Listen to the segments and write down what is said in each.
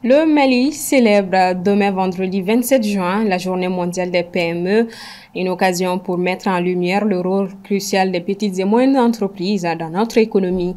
Le Mali célèbre demain vendredi 27 juin la journée mondiale des PME, une occasion pour mettre en lumière le rôle crucial des petites et moyennes entreprises dans notre économie.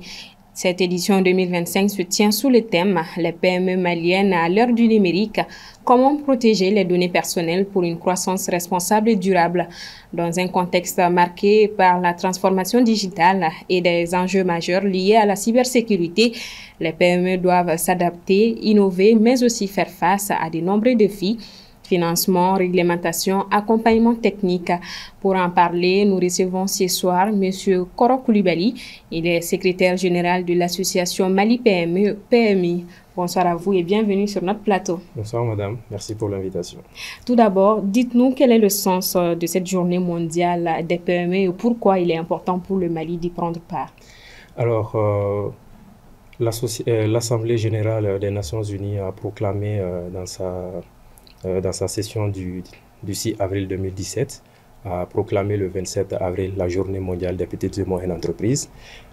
Cette édition 2025 se tient sous le thème Les PME maliennes à l'heure du numérique, comment protéger les données personnelles pour une croissance responsable et durable. Dans un contexte marqué par la transformation digitale et des enjeux majeurs liés à la cybersécurité, les PME doivent s'adapter, innover, mais aussi faire face à de nombreux défis. Financement, réglementation, accompagnement technique. Pour en parler, nous recevons ce soir M. Koro Koulibaly. Il est secrétaire général de l'association Mali PME PMI. Bonsoir à vous et bienvenue sur notre plateau. Bonsoir madame, merci pour l'invitation. Tout d'abord, dites-nous quel est le sens de cette journée mondiale des PME et pourquoi il est important pour le Mali d'y prendre part. Alors, l'Assemblée générale des Nations Unies a proclamé dans sa session du 6 avril 2017, a proclamé le 27 avril la journée mondiale des petites et moyennes entreprises.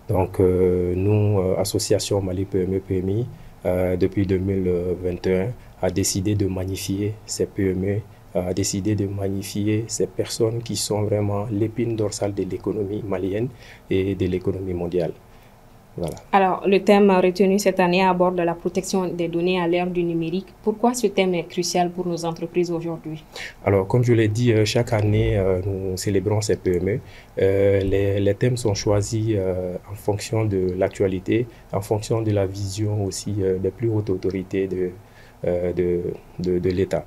Donc nous, Association Mali PME PMI, depuis 2021, a décidé de magnifier ces PME, a décidé de magnifier ces personnes qui sont vraiment l'épine dorsale de l'économie malienne et de l'économie mondiale. Voilà. Alors, le thème retenu cette année aborde la protection des données à l'ère du numérique. Pourquoi ce thème est crucial pour nos entreprises aujourd'hui? Alors, comme je l'ai dit, chaque année, nous célébrons ces PME. Les thèmes sont choisis en fonction de l'actualité, en fonction de la vision aussi des plus hautes autorités de l'État.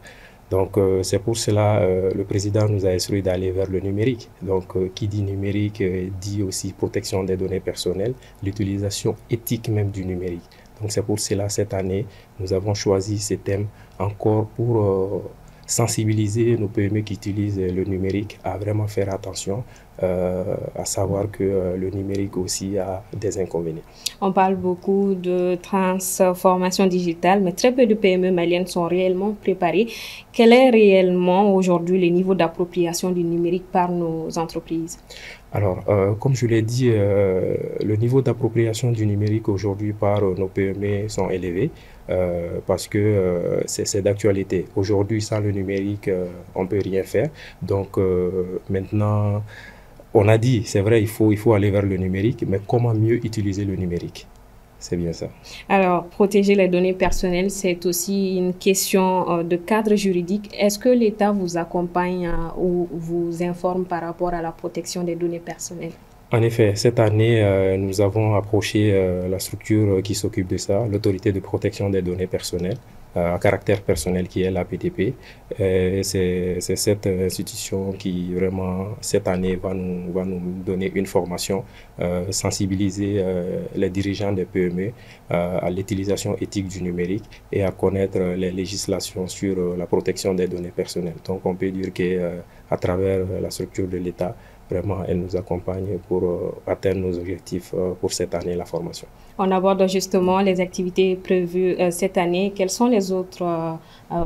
Donc, c'est pour cela le président nous a instruit d'aller vers le numérique. Donc, qui dit numérique dit aussi protection des données personnelles, l'utilisation éthique même du numérique. Donc, c'est pour cela, cette année, nous avons choisi ces thèmes encore pour sensibiliser nos PME qui utilisent le numérique à vraiment faire attention, à savoir que le numérique aussi a des inconvénients. On parle beaucoup de transformation digitale, mais très peu de PME maliennes sont réellement préparées. Quel est réellement aujourd'hui le niveau d'appropriation du numérique par nos entreprises? Alors, comme je l'ai dit, le niveau d'appropriation du numérique aujourd'hui par nos PME sont élevés parce que c'est d'actualité. Aujourd'hui, sans le numérique, on ne peut rien faire. Donc, maintenant, on a dit, c'est vrai, il faut aller vers le numérique, mais comment mieux utiliser le numérique? C'est bien ça. Alors, protéger les données personnelles, c'est aussi une question de cadre juridique. Est-ce que l'État vous accompagne ou vous informe par rapport à la protection des données personnelles? En effet, cette année, nous avons approché la structure qui s'occupe de ça, l'autorité de protection des données personnelles, à caractère personnel qui est l'APTP. C'est cette institution qui vraiment, cette année, va nous donner une formation, sensibiliser les dirigeants des PME à l'utilisation éthique du numérique et à connaître les législations sur la protection des données personnelles. Donc on peut dire qu'à travers la structure de l'État, vraiment, elle nous accompagne pour atteindre nos objectifs pour cette année, la formation. On aborde justement les activités prévues cette année. Quelles sont les autres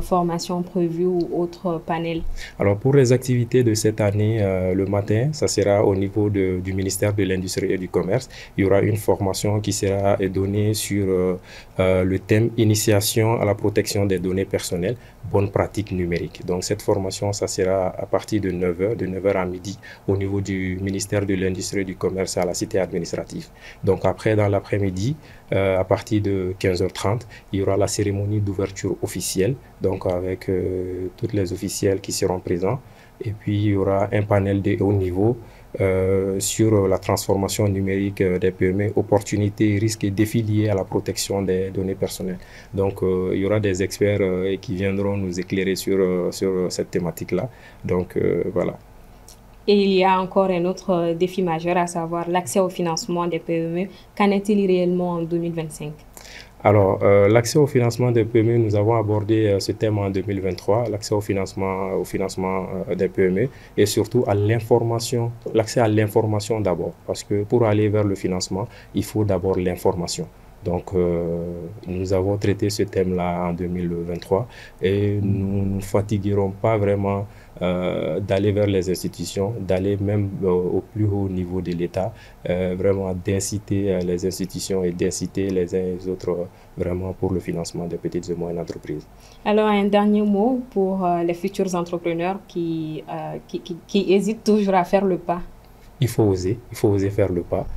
formations prévues ou autres panels? Alors, pour les activités de cette année, le matin, ça sera au niveau du ministère de l'Industrie et du Commerce. Il y aura une formation qui sera donnée sur le thème Initiation à la protection des données personnelles, bonnes pratiques numériques. Donc, cette formation, ça sera à partir de 9h, de 9h à midi, au niveau du ministère de l'Industrie et du Commerce à la cité administrative. Donc, après, dans l'après-midi, à partir de 15h30, il y aura la cérémonie d'ouverture officielle, donc avec toutes les officiels qui seront présents. Et puis, il y aura un panel de haut niveau sur la transformation numérique des PME, opportunités, risques et défis liés à la protection des données personnelles. Donc, il y aura des experts qui viendront nous éclairer sur cette thématique-là. Donc, voilà. Et il y a encore un autre défi majeur, à savoir l'accès au financement des PME. Qu'en est-il réellement en 2025? Alors, l'accès au financement des PME, nous avons abordé ce thème en 2023, l'accès au financement des PME et surtout à l'information, l'accès à l'information d'abord, parce que pour aller vers le financement, il faut d'abord l'information. Donc, nous avons traité ce thème-là en 2023 et nous ne fatiguerons pas vraiment d'aller vers les institutions, d'aller même au plus haut niveau de l'État, vraiment d'inciter les institutions et d'inciter les uns et les autres vraiment pour le financement des petites et moyennes entreprises. Alors, un dernier mot pour les futurs entrepreneurs qui hésitent toujours à faire le pas. Il faut oser faire le pas.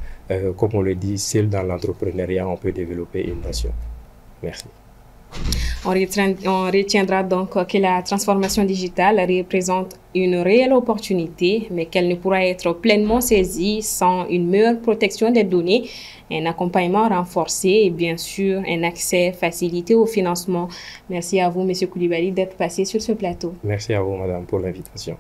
Comme on le dit, seul dans l'entrepreneuriat, on peut développer une nation. Merci. On retiendra donc que la transformation digitale représente une réelle opportunité, mais qu'elle ne pourra être pleinement saisie sans une meilleure protection des données, un accompagnement renforcé et bien sûr un accès facilité au financement. Merci à vous, M. Koulibaly, d'être passé sur ce plateau. Merci à vous, madame, pour l'invitation.